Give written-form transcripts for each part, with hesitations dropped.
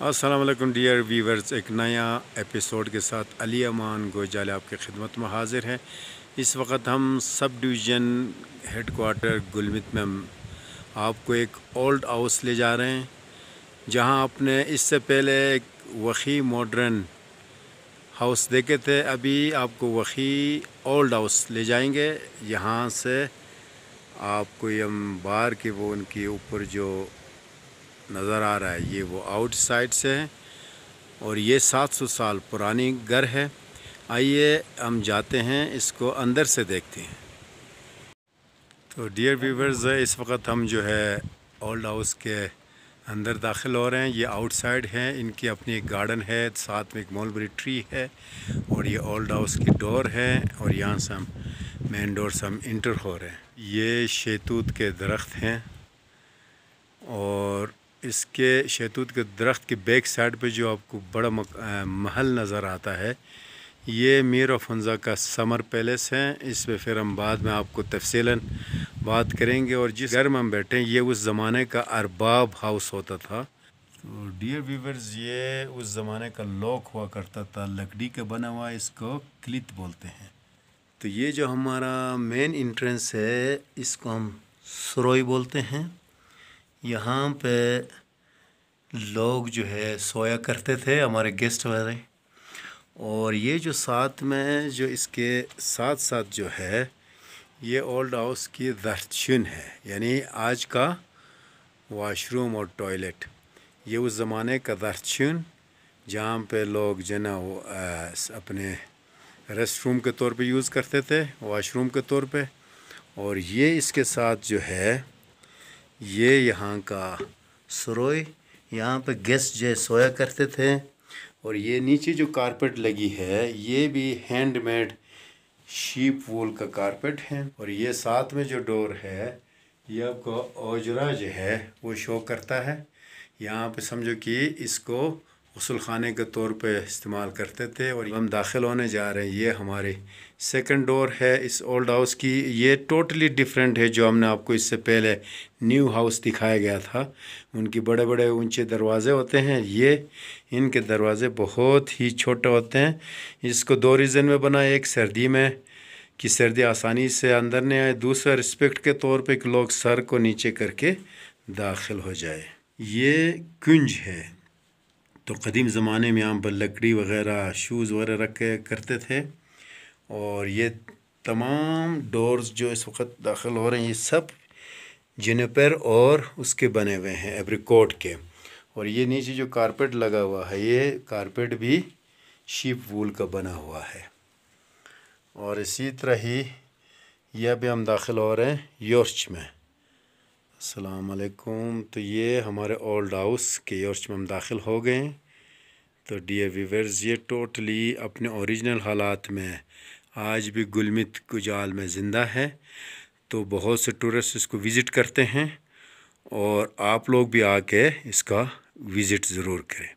अस्सलाम वालेकुम dear viewers, एक नया एपिसोड के साथ अली अमान गोजाल आपकी खिदमत में हाजिर है। इस वक्त हम सब डिवीज़न हेडकोार्टर गुलमित में आपको एक ओल्ड हाउस ले जा रहे हैं, जहां आपने इससे पहले एक वही मॉडर्न हाउस देखे थे। अभी आपको वही ओल्ड हाउस ले जाएंगे। यहाँ से आपको हम बाहर के वो उनके ऊपर जो नज़र आ रहा है, ये वो आउटसाइड से है और ये 700 साल पुरानी घर है। आइए हम जाते हैं, इसको अंदर से देखते हैं। तो डियर व्यूवर्स, इस वक्त हम जो है ओल्ड हाउस के अंदर दाखिल हो रहे हैं। ये आउटसाइड है, इनकी अपनी एक गार्डन है, साथ में एक मलबरी ट्री है और ये ओल्ड हाउस की डोर है और यहाँ से हम मेन डोर से हम इंटर हो रहे हैं। ये शहतूत के दरख्त हैं और इसके शहतूत के दरख्त के बैक साइड पे जो आपको बड़ा महल नज़र आता है, ये मीर ऑफ हंजा का समर पैलेस है। इस पे फिर हम बाद में आपको तफसीलन बात करेंगे। और जिस घर में हम बैठे हैं, ये उस ज़माने का अरबाब हाउस होता था। तो डियर व्यूवर्स, ये उस ज़माने का लॉक हुआ करता था, लकड़ी का बना हुआ, इसको क्लित बोलते हैं। तो ये जो हमारा मेन इंट्रेंस है, इसको हम सरोई बोलते हैं। यहाँ पे लोग जो है सोया करते थे, हमारे गेस्ट वगैरह। और ये जो साथ में जो इसके साथ साथ जो है, ये ओल्ड हाउस की दर्शन है, यानी आज का वॉशरूम और टॉयलेट। ये उस ज़माने का दर्शन जहाँ पे लोग जो ना वो अपने रेस्ट रूम के तौर पे यूज़ करते थे, वॉशरूम के तौर पे। और ये इसके साथ जो है, ये यहाँ का सरोई, यहाँ पे गेस्ट जो सोया करते थे। और ये नीचे जो कारपेट लगी है, ये भी हैंडमेड शीप वूल का कारपेट है। और ये साथ में जो डोर है, ये आपको ओजरा जो है वो शो करता है। यहाँ पे समझो कि इसको गुस्ल खाने के तौर पे इस्तेमाल करते थे। और हम दाखिल होने जा रहे हैं। ये हमारी सेकंड डोर है इस ओल्ड हाउस की। ये टोटली डिफरेंट है जो हमने आपको इससे पहले न्यू हाउस दिखाया गया था। उनकी बड़े बड़े ऊंचे दरवाज़े होते हैं, ये इनके दरवाज़े बहुत ही छोटे होते हैं। इसको दो रीज़न में बना, एक सर्दी में कि सर्दी आसानी से अंदर नहीं आए, दूसरा रिस्पेक्ट के तौर पे कि लोग सर को नीचे करके दाखिल हो जाए। ये कुंज है। तो क़दीम ज़माने में यहाँ पर लकड़ी वग़ैरह, शूज़ वग़ैरह रख के करते थे। और ये तमाम डोर्स जो इस वक्त दाखिल हो रहे हैं, ये सब जुनिपर और उसके बने हुए हैं, एब्रिकॉट के। और ये नीचे जो कारपेट लगा हुआ है, ये कारपेट भी शीप वूल का बना हुआ है। और इसी तरह ही यह भी हम दाखिल हो रहे हैं यॉर्च में। अस्सलाम वालेकुम। तो ये हमारे ओल्ड हाउस के यॉर्च में हम दाखिल हो गए। तो डियर व्यूअर्स, ये टोटली अपने ओरिजिनल हालात में आज भी गुलमित गुजाल में ज़िंदा है। तो बहुत से टूरिस्ट इसको विज़िट करते हैं और आप लोग भी आके इसका विज़िट ज़रूर करें।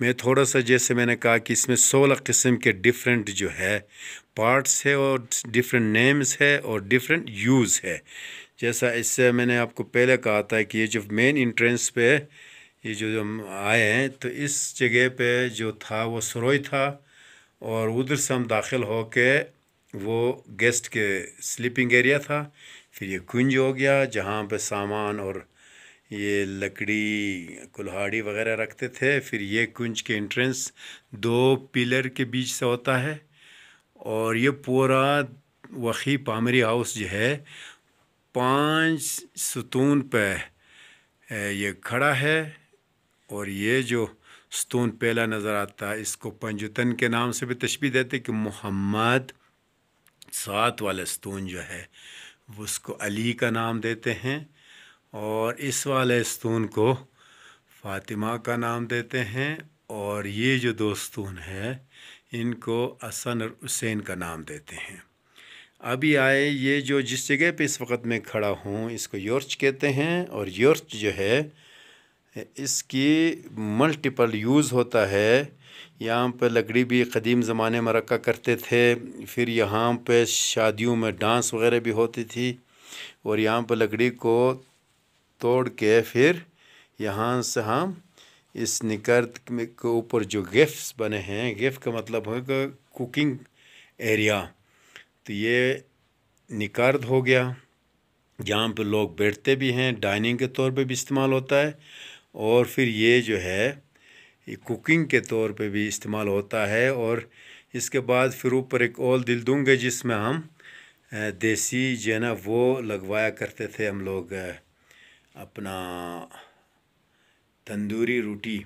मैं थोड़ा सा, जैसे मैंने कहा कि इसमें 16 किस्म के डिफरेंट जो है पार्ट्स है और डिफरेंट नेम्स है और डिफरेंट यूज़ है। जैसा इससे मैंने आपको पहले कहा था कि ये जो मेन इंट्रेंस पे ये जो हम आए हैं, तो इस जगह पे जो था वो सरोई था और उधर से हम दाखिल हो के वो गेस्ट के स्लीपिंग एरिया था। फिर ये कुंज हो गया जहाँ पे सामान और ये लकड़ी कुल्हाड़ी वगैरह रखते थे। फिर ये कुंज के एंट्रेंस 2 पिलर के बीच से होता है। और ये पूरा वही पामरी हाउस जो है 5 सतून पे ये खड़ा है। और ये जो स्तून पहला नज़र आता है, इसको पंजुतन के नाम से भी तशबीह देते कि मोहम्मद 7 वाला स्तून जो है उसको अली का नाम देते हैं। और इस वाले स्तून को फ़ातिमा का नाम देते हैं। और ये जो 2 स्तून है, इनको हसन और हुसैन का नाम देते हैं। अभी आए, ये जो जिस जगह पे इस वक्त मैं खड़ा हूँ, इसको यॉर्च कहते हैं। और यॉर्च जो है, इसकी मल्टीपल यूज़ होता है। यहाँ पे लकड़ी भी क़दीम ज़माने में रखा करते थे। फिर यहाँ पे शादियों में डांस वगैरह भी होती थी। और यहाँ पे लकड़ी को तोड़ के फिर यहाँ से हम इस निकर्द के ऊपर जो गिफ्ट्स बने हैं, गिफ्ट का मतलब है कि कुकिंग एरिया, तो ये निकर्द हो गया जहाँ पे लोग बैठते भी हैं, डाइनिंग के तौर पे भी इस्तेमाल होता है, और फिर ये जो है ये कुकिंग के तौर पे भी इस्तेमाल होता है। और इसके बाद फिर ऊपर एक और दिल दूंगे जिसमें हम देसी जो है ना वो लगवाया करते थे हम लोग, अपना तंदूरी रोटी।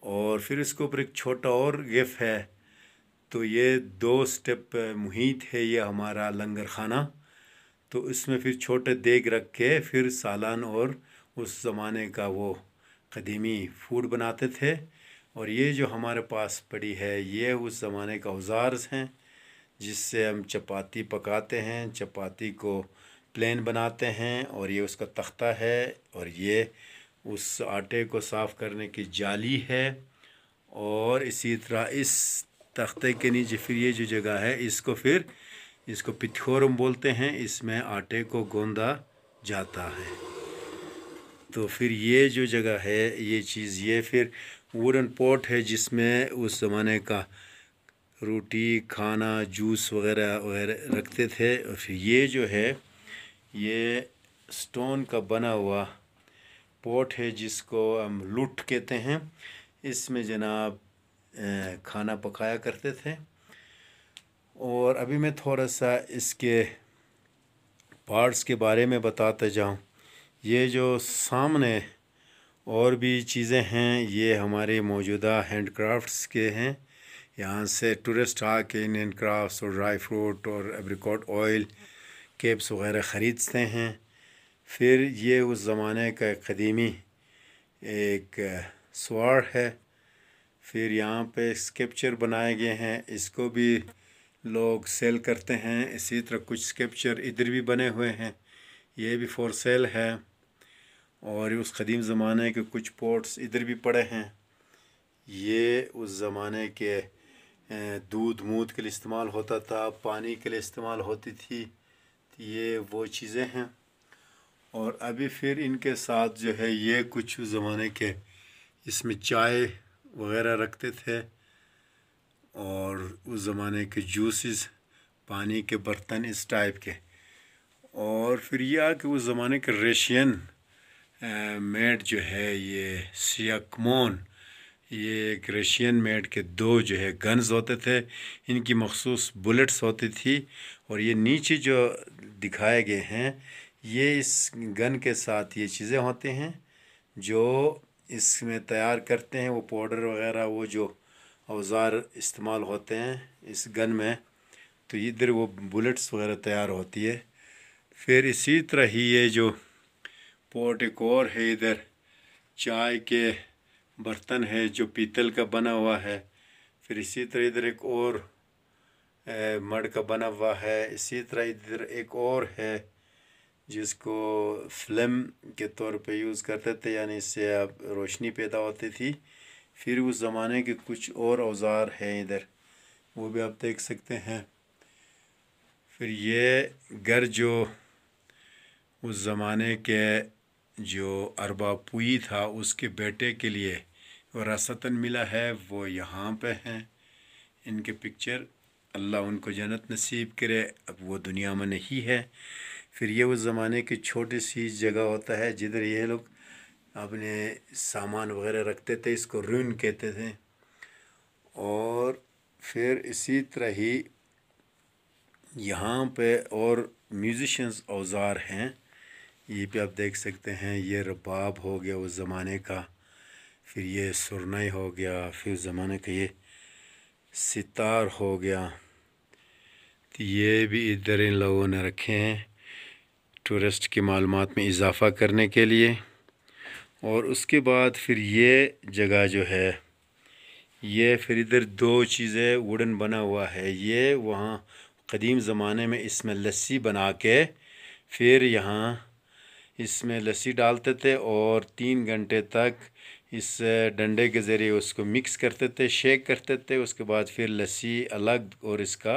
और फिर इसके ऊपर एक छोटा और गिफ्ट है। तो ये 2 स्टेप मुहित है ये हमारा लंगर खाना। तो इसमें फिर छोटे देग रख के फिर सालन और उस ज़माने का वो कदीमी फूड बनाते थे। और ये जो हमारे पास पड़ी है ये उस ज़माने का औज़ार्स हैं जिससे हम चपाती पकाते हैं, चपाती को प्लेन बनाते हैं। और ये उसका तख्ता है, और ये उस आटे को साफ़ करने की जाली है। और इसी तरह इस तख्ते के नीचे फिर ये जो जगह है इसको पिथोरम बोलते हैं, इसमें आटे को गूंदा जाता है। तो फिर ये जो जगह है ये चीज़, ये फिर वुडन पॉट है जिसमें उस ज़माने का रोटी खाना जूस वगैरह वगैरह रखते थे। और फिर ये जो है ये स्टोन का बना हुआ पॉट है जिसको हम लुट कहते हैं। इसमें जनाब खाना पकाया करते थे। और अभी मैं थोड़ा सा इसके पार्ट्स के बारे में बताता जाऊं। ये जो सामने और भी चीज़ें हैं ये हमारे मौजूदा हैंड क्राफ्ट्स के हैं। यहाँ से टूरिस्ट आके इंडियन क्राफ्ट्स और ड्राई फ्रूट और एप्रिकॉट ऑयल केप्स वगैरह ख़रीदते हैं। फिर ये उस ज़माने का कदीमी एक स्वार है। फिर यहाँ पे स्कल्पचर बनाए गए हैं, इसको भी लोग सेल करते हैं। इसी तरह कुछ स्कल्पचर इधर भी बने हुए हैं, ये भी फॉर सेल है। और उस कदीम ज़माने के कुछ पॉट्स इधर भी पड़े हैं। ये उस ज़माने के दूध मूध के लिए इस्तेमाल होता था, पानी के लिए इस्तेमाल होती थी। ये वो चीज़ें हैं। और अभी फिर इनके साथ जो है ये कुछ ज़माने के इसमें चाय वगैरह रखते थे, और उस ज़माने के जूसेस, पानी के बर्तन इस टाइप के। और फिर ये आ कि उस ज़माने के रेशियन मेड जो है ये सियाकमोन, ये एक रशियन मेड के 2 जो है गन्स होते थे, इनकी मखसूस बुलेट्स होती थी। और ये नीचे जो दिखाए गए हैं ये इस गन के साथ ये चीज़ें होते हैं जो इसमें तैयार करते हैं, वो पाउडर वगैरह, वो जो औज़ार इस्तेमाल होते हैं इस गन में, तो इधर वो बुलेट्स वगैरह तैयार होती है। फिर इसी तरह ही ये जो पॉट एक और है, इधर चाय के बर्तन है जो पीतल का बना हुआ है। फिर इसी तरह इधर एक और मड का बना हुआ है। इसी तरह इधर एक और है जिसको फ्लेम के तौर पे यूज़ करते थे, यानी इससे अब रोशनी पैदा होती थी। फिर उस ज़माने के कुछ और औज़ार हैं इधर, वो भी आप देख सकते हैं। फिर ये घर जो उस ज़माने के जो अरबापुई था उसके बेटे के लिए वरासतन मिला है, वो यहाँ पे हैं इनके पिक्चर। अल्लाह उनको जन्नत नसीब करे, अब वो दुनिया में नहीं है। फिर ये उस ज़माने की छोटी सी जगह होता है जिधर ये लोग अपने सामान वगैरह रखते थे, इसको रूइन कहते थे। और फिर इसी तरह ही यहाँ पे और म्यूज़िशंस औज़ार हैं, ये भी आप देख सकते हैं। ये रबाब हो गया उस ज़माने का, फिर ये सुरनाई हो गया, फिर उस ज़माने का ये सितार हो गया। तो ये भी इधर इन लोगों ने रखे हैं टूरिस्ट की मालूमात में इजाफ़ा करने के लिए। और उसके बाद फिर ये जगह जो है ये फिर इधर 2 चीज़ें वुडन बना हुआ है। ये वहाँ कदीम ज़माने में इसमें लस्सी बना के फिर यहाँ इसमें लस्सी डालते थे और 3 घंटे तक इस डंडे के ज़रिए उसको मिक्स करते थे, शेक करते थे। उसके बाद फिर लस्सी अलग और इसका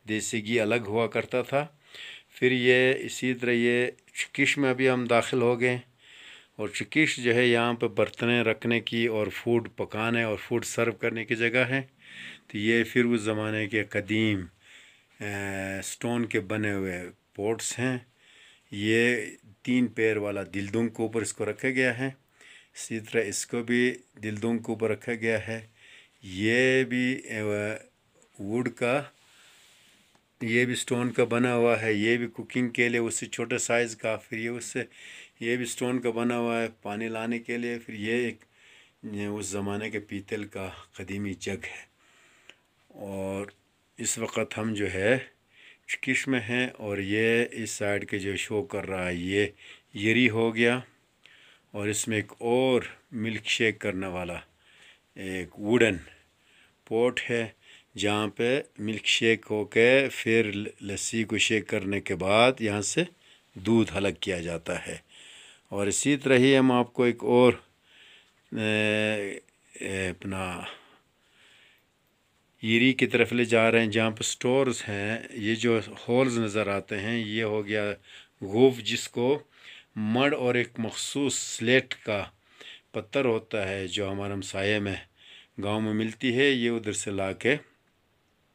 देसी घी अलग हुआ करता था। फिर ये इसी तरह ये किश में अभी हम दाखिल हो गए। और चकिश जो है यहाँ पे बर्तनें रखने की और फूड पकाने और फूड सर्व करने की जगह है। तो ये फिर उस ज़माने के कदीम स्टोन के बने हुए पोट्स हैं। ये 3 पैर वाला दिलदुम के ऊपर इसको रखा गया है। इसी तरह इसको भी दिलदुम के ऊपर रखा गया है। ये भी वुड का, ये भी स्टोन का बना हुआ है। ये भी कुकिंग के लिए उससे छोटे साइज़ का। फिर ये भी स्टोन का बना हुआ है पानी लाने के लिए। फिर ये एक उस ज़माने के पीतल का कदीमी जग है। और इस वक्त हम जो है चकिश में हैं और ये इस साइड के जो शो कर रहा है ये यरी हो गया। और इसमें एक और मिल्क शेक करने वाला एक वुडन पॉट है जहाँ पे मिल्क शेक होके फिर लस्सी को शेक करने के बाद यहाँ से दूध अलग किया जाता है। और इसी तरह ही हम आपको एक और अपना यरी की तरफ ले जा रहे हैं जहाँ पर स्टोर्स हैं। ये जो होल्स नज़र आते हैं ये हो गया गोफ, जिसको मड और एक मखसूस स्लेट का पत्थर होता है जो हमारे हमसाये में गांव में मिलती है। ये उधर से ला के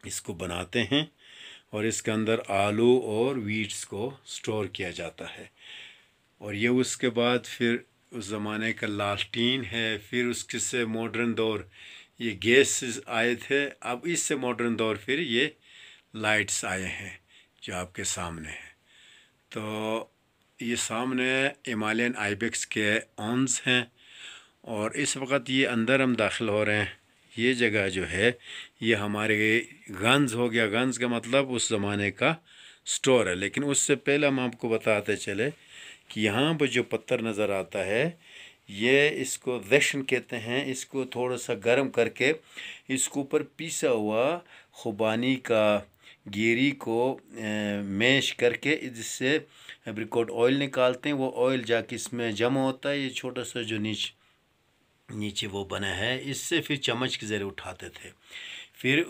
इसको बनाते हैं और इसके अंदर आलू और वीट्स को स्टोर किया जाता है। और ये उसके बाद फिर उस ज़माने का लालटीन है। फिर उसके से मॉडर्न दौर ये गैस आए थे। अब इससे मॉडर्न दौर फिर ये लाइट्स आए हैं जो आपके सामने है। तो ये सामने हिमालयन आइबेक्स के ऑन्स हैं और इस वक्त ये अंदर हम दाखिल हो रहे हैं। ये जगह जो है ये हमारे गन्स हो गया। गन्स का मतलब उस ज़माने का स्टोर है। लेकिन उससे पहले हम आपको बताते चले कि यहाँ पर जो पत्थर नज़र आता है ये इसको दशन कहते हैं। इसको थोड़ा सा गर्म करके इसके ऊपर पीसा हुआ खुबानी का गिरी को मैश करके इससे एप्रिकॉट ऑयल निकालते हैं। वो ऑयल जाके इसमें जमा होता है। ये छोटा सा जो नीचे वो बना है, इससे फिर चम्मच के ज़रिए उठाते थे। फिर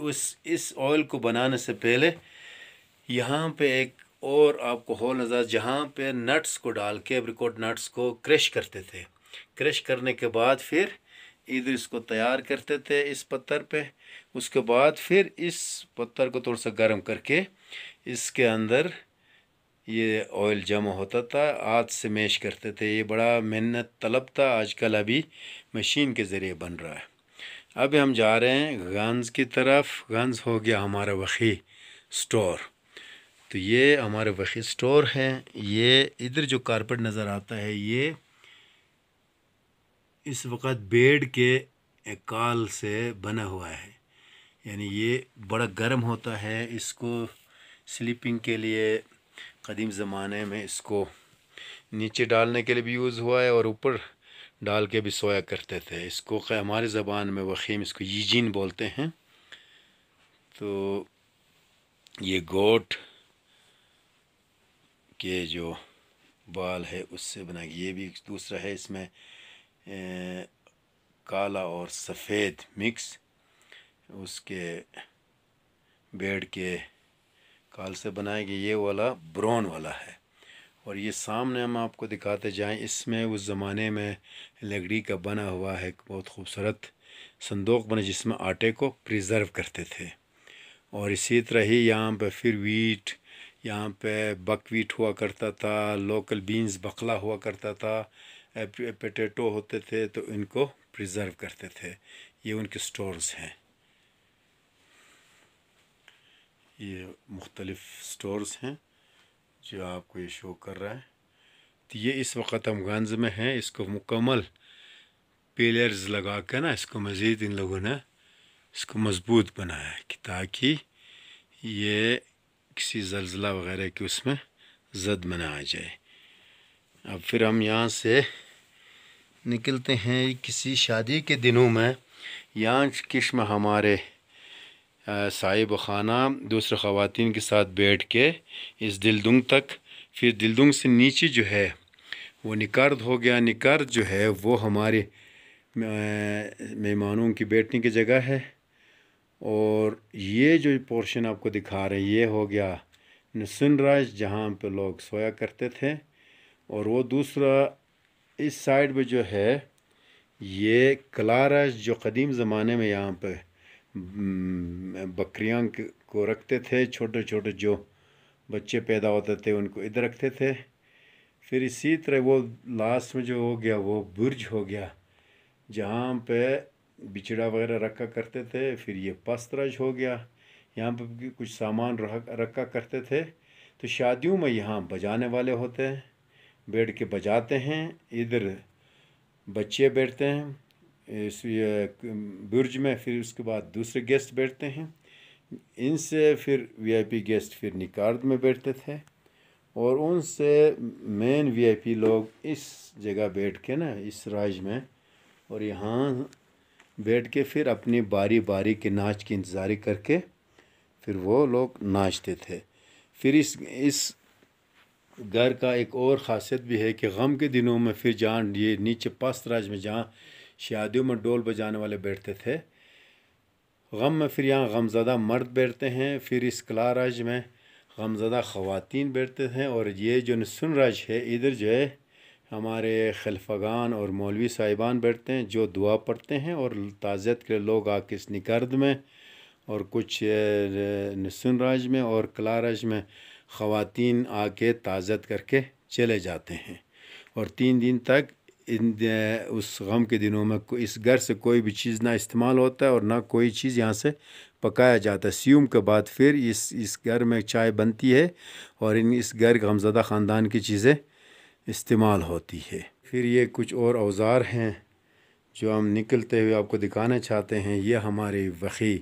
इस ऑयल को बनाने से पहले यहाँ पे एक और आपको होल नज़र, जहाँ पे नट्स को डाल के एप्रिकॉट नट्स को क्रश करते थे। क्रश करने के बाद फिर इधर इसको तैयार करते थे इस पत्थर पे। उसके बाद फिर इस पत्थर को थोड़ा सा गर्म करके इसके अंदर ये ऑयल जमा होता था। हाथ से मैश करते थे। ये बड़ा मेहनत तलब था। आजकल अभी मशीन के ज़रिए बन रहा है। अब हम जा रहे हैं गन्स की तरफ। गन्स हो गया हमारा वही स्टोर। तो ये हमारे वही स्टोर है। ये इधर जो कारपेट नज़र आता है ये इस वक्त बेड के काल से बना हुआ है। यानी ये बड़ा गर्म होता है। इसको स्लीपिंग के लिए कदीम ज़माने में इसको नीचे डालने के लिए भी यूज़ हुआ है और ऊपर डाल के भी सोया करते थे। इसको हमारी ज़बान में वख़ीम इसको यीजीन बोलते हैं। तो ये गोट के जो बाल है उससे बना। ये भी दूसरा है। इसमें काला और सफ़ेद मिक्स उसके बेड के काल से बनाया गया। ये वाला ब्राउन वाला है। और ये सामने हम आपको दिखाते जाएं, इसमें उस ज़माने में लकड़ी का बना हुआ है बहुत खूबसूरत संदूक बना जिसमें आटे को प्रिज़र्व करते थे। और इसी तरह ही यहाँ पे फिर वीट, यहाँ पे बकवीट हुआ करता था। लोकल बीन्स बकला हुआ करता था। पोटैटो होते थे तो इनको प्रिज़र्व करते थे। ये उनके स्टोर्स हैं। ये मुख्तलिफ़ स्टोर्स हैं जो आपको ये शो कर रहा है। तो ये इस वक्त हम गंज में हैं। इसको मुकम्मल पिलर्स लगा कर ना इसको मज़ीद इन लोगों ने इसको मज़बूत बनाया है कि ताकि ये किसी ज़लज़ला वगैरह की उसमें ज़द में ना आ जाए। अब फिर हम यहाँ से निकलते हैं। किसी शादी के दिनों में यहाँ किश में हमारे साहिब खाना दूसरे ख़वातीन के साथ बैठ के इस दिलदुंग तक, फिर दिलदुंग से नीचे जो है वो निकर्द हो गया। निकर्द जो है वो हमारे मेहमानों की बैठने की जगह है। और ये जो पोर्शन आपको दिखा रहे हैं ये हो गया नसुनराज जहाँ पे लोग सोया करते थे। और वो दूसरा इस साइड पे जो है ये क्लारस जो क़दीम ज़माने में यहाँ पे बकरियां को रखते थे, छोटे छोटे जो बच्चे पैदा होते थे उनको इधर रखते थे। फिर इसी तरह वो लास्ट में जो हो गया वो बुर्ज हो गया जहाँ पे बिचड़ा वगैरह रखा करते थे। फिर ये पस्तरज हो गया, यहाँ पे भी कुछ सामान रखा करते थे। तो शादियों में यहाँ बजाने वाले होते हैं, बैठ के बजाते हैं, इधर बच्चे बैठते हैं इस बुर्ज में। फिर उसके बाद दूसरे गेस्ट बैठते हैं, इनसे फिर वीआईपी गेस्ट फिर निकार्द में बैठते थे, और उनसे मेन वीआईपी लोग इस जगह बैठ के ना इस राज में, और यहाँ बैठ के फिर अपनी बारी बारी के नाच की इंतज़ारी करके फिर वो लोग नाचते थे। फिर इस घर का एक और ख़ासियत भी है कि गम के दिनों में फिर जहाँ ये नीचे पस्तराज में जहाँ शादियों में डोल बजाने वाले बैठते थे, गम में फिर यहाँ गमज़दा मर्द बैठते हैं। फिर इस क्लाराज में गमज़दा ख़वातीन बैठते हैं। और ये जो निस्सुन राज है इधर जो है हमारे खलफगान और मौलवी साहिबान बैठते हैं जो दुआ पढ़ते हैं, और ताज़ियत के लोग आके इस निकर्द में और कुछ निस्सुन राज में और क्लाराज में ख़वातीन आके ताज़ियत करके चले जाते हैं। और 3 दिन तक उस गम के दिनों में इस घर से कोई भी चीज़ ना इस्तेमाल होता है और ना कोई चीज़ यहाँ से पकाया जाता है। सियुम के बाद फिर इस घर में चाय बनती है और इस घर गमज़दा ख़ानदान की चीज़ें इस्तेमाल होती है। फिर ये कुछ और औज़ार हैं जो हम निकलते हुए आपको दिखाना चाहते हैं। ये हमारी वख़ी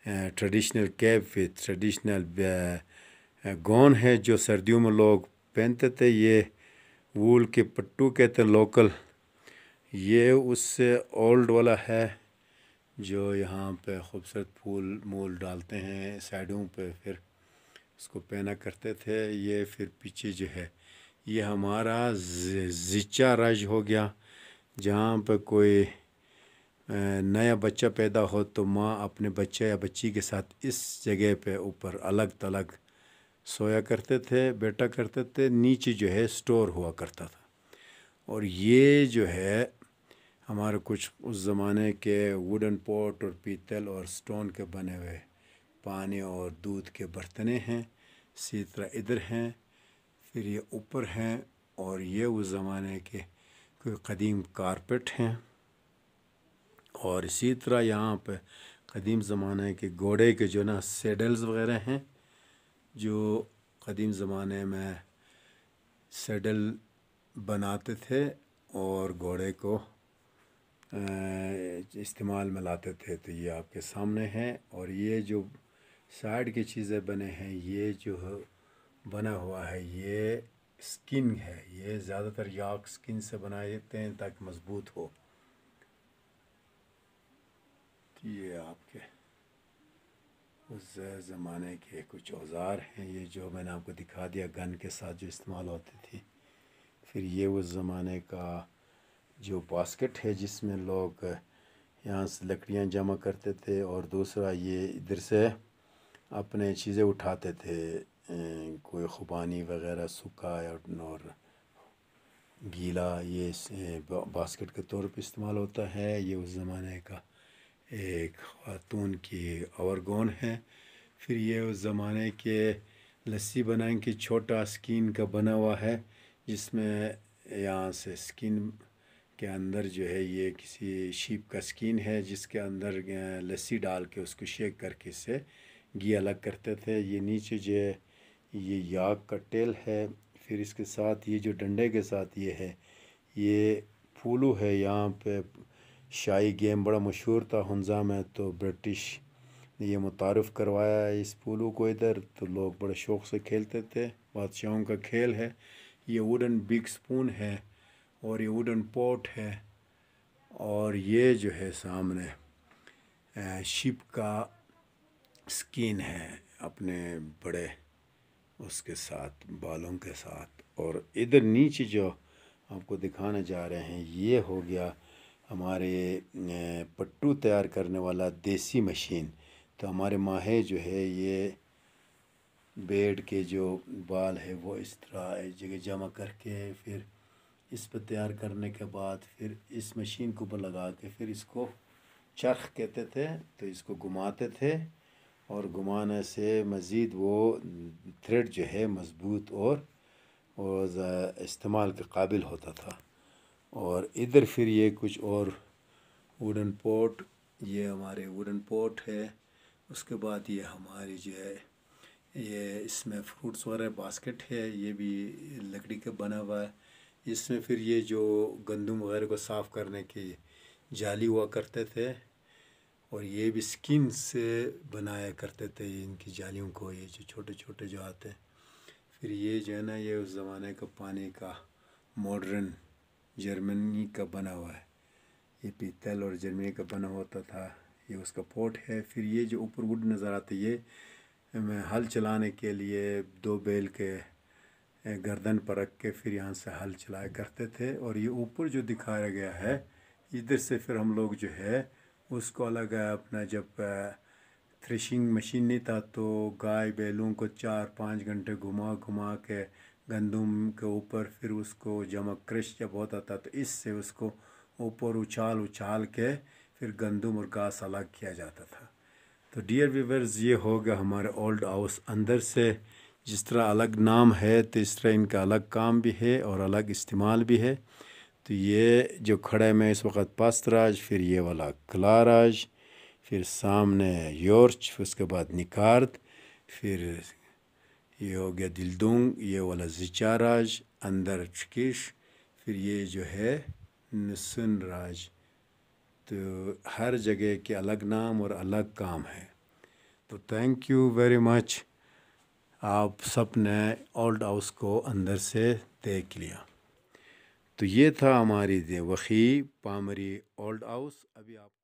ट्रेडिशनल कैप विथ ट्रेडिशनल गौन है जो सर्दियों में लोग पहनते थे। ये वूल के पट्टू कहते हैं लोकल। ये उससे ओल्ड वाला है जो यहाँ पे खूबसूरत फूल मूल डालते हैं साइडों पे, फिर उसको पहना करते थे। ये फिर पीछे जो है ये हमारा ज़िच्चा राज हो गया, जहाँ पे कोई नया बच्चा पैदा हो तो माँ अपने बच्चे या बच्ची के साथ इस जगह पे ऊपर अलग तलग सोया करते थे, बैठा करते थे। नीचे जो है स्टोर हुआ करता था। और ये जो है हमारे कुछ उस ज़माने के वुडन पॉट और पीतल और स्टोन के बने हुए पानी और दूध के बर्तने हैं। इसी तरह इधर हैं, फिर ये ऊपर हैं, और ये उस ज़माने के कोई क़दीम कारपेट हैं। और इसी तरह यहाँ पे क़दीम ज़माने के घोड़े के जो ना सेडल्स वग़ैरह हैं, जो क़दीम ज़माने में सेडल बनाते थे और घोड़े को इस्तेमाल में लाते थे। तो ये आपके सामने है। और ये जो साइड की चीज़ें बने हैं, ये जो बना हुआ है ये स्किन है। ये ज़्यादातर याक स्किन से बनाए जाते हैं ताकि मज़बूत हो। तो ये आपके उस ज़माने के कुछ औज़ार हैं, ये जो मैंने आपको दिखा दिया गन के साथ जो इस्तेमाल होती थी। फिर ये उस ज़माने का जो बास्केट है जिसमें लोग यहाँ से लकड़ियाँ जमा करते थे, और दूसरा ये इधर से अपने चीज़ें उठाते थे, कोई खुबानी वग़ैरह सूखा और गीला, ये बास्केट के तौर पे इस्तेमाल होता है। ये उस ज़माने का एक ख़ातून की औरगोन है। फिर ये उस ज़माने के लस्सी बनाने की छोटा स्किन का बना हुआ है, जिसमें यहाँ से स्किन के अंदर जो है ये किसी शीप का स्किन है जिसके अंदर लस्सी डाल के उसको शेक करके इससे घी अलग करते थे। ये नीचे जो है ये याक का टेल है। फिर इसके साथ ये जो डंडे के साथ ये है ये फूलू है। यहाँ पे शाही गेम बड़ा मशहूर था हुंज़ा में, तो ब्रिटिश ने ये मुतारफ़ करवाया है इस फूलू को इधर, तो लोग बड़े शौक़ से खेलते थे। बादशाहों का खेल है। ये वुडन बिग स्पून है और ये वुडन पॉट है। और ये जो है सामने शिप का स्किन है अपने बड़े उसके साथ बालों के साथ। और इधर नीचे जो आपको दिखाने जा रहे हैं ये हो गया हमारे पट्टू तैयार करने वाला देसी मशीन। तो हमारे माहे जो है ये बेड के जो बाल है वो इस तरह एक जगह जमा करके फिर اس پہ تیار کرنے کے بعد پھر اس مشین کو اوپر لگا کے پھر اس کو چرخ کہتے تھے، تو اس کو گھماتے تھے، اور گھمانے سے مزید وہ تھریڈ جو ہے مضبوط اور استعمال کے قابل ہوتا تھا۔ اور ادھر پھر یہ کچھ اور ووڈن پوٹ، یہ ہمارے ووڈن پوٹ ہے۔ اس کے بعد یہ ہماری جو ہے یہ اس میں فروٹس وغیرہ باسکٹ ہے، یہ بھی لکڑی کا بنا ہوا ہے۔ اس میں پھر یہ جو گندم وغیرہ کو صاف کرنے کی جالی ہوا کرتے تھے، اور یہ بھی سکن سے بنایا کرتے تھے ان کی جالیوں کو، یہ جو چھوٹے چھوٹے جو آتے ہیں۔ پھر یہ جو ہے نا یہ اس زمانے کا پانی کا ماڈرن جرمنی کا بنا ہوا ہے، یہ پیتل اور جرمنی کا بنا ہوتا تھا، یہ اس کا پوٹ ہے۔ پھر یہ جو اوپر ووڈ نظر آتے یہ ہل چلانے کے لیے دو بیل کے گردن پر رکھ کے پھر یہاں سے ہل چلایا کرتے تھے۔ اور یہ اوپر جو دکھایا گیا ہے ادھر سے پھر ہم لوگ جو ہے اس کو الگ اپنا جب تھریشنگ مشین نہیں تھا تو گائے بیلوں کو 4-5 گھنٹے گھما گھما کے گندم کے اوپر پھر اس کو جمع کرش جب ہوتا تھا تو اس سے اس کو اوپر اچھال کے پھر گندم اور گھاس الگ کیا جاتا تھا۔ تو ڈیئر ویورز یہ ہوگا ہمارے اولڈ ہاؤس اندر سے، جس طرح الگ نام ہے تو اس طرح ان کا الگ کام بھی ہے اور الگ استعمال بھی ہے۔ تو یہ جو کھڑا ہے میں اس وقت پاستراج، پھر یہ والا کلاراج، پھر سامنے یورچ، پھر اس کے بعد نکارد، پھر یہ ہو گیا دلدونگ، یہ والا زچاراج، اندر چکیش، پھر یہ جو ہے نسن راج۔ تو ہر جگہ کے الگ نام اور الگ کام ہے۔ تو تھینک یو ویری مچ، آپ سب نے اولڈ ہاؤس کو اندر سے دیکھ لیا۔ تو یہ تھا ہماری وخی پامری اولڈ ہاؤس۔ ابھی آپ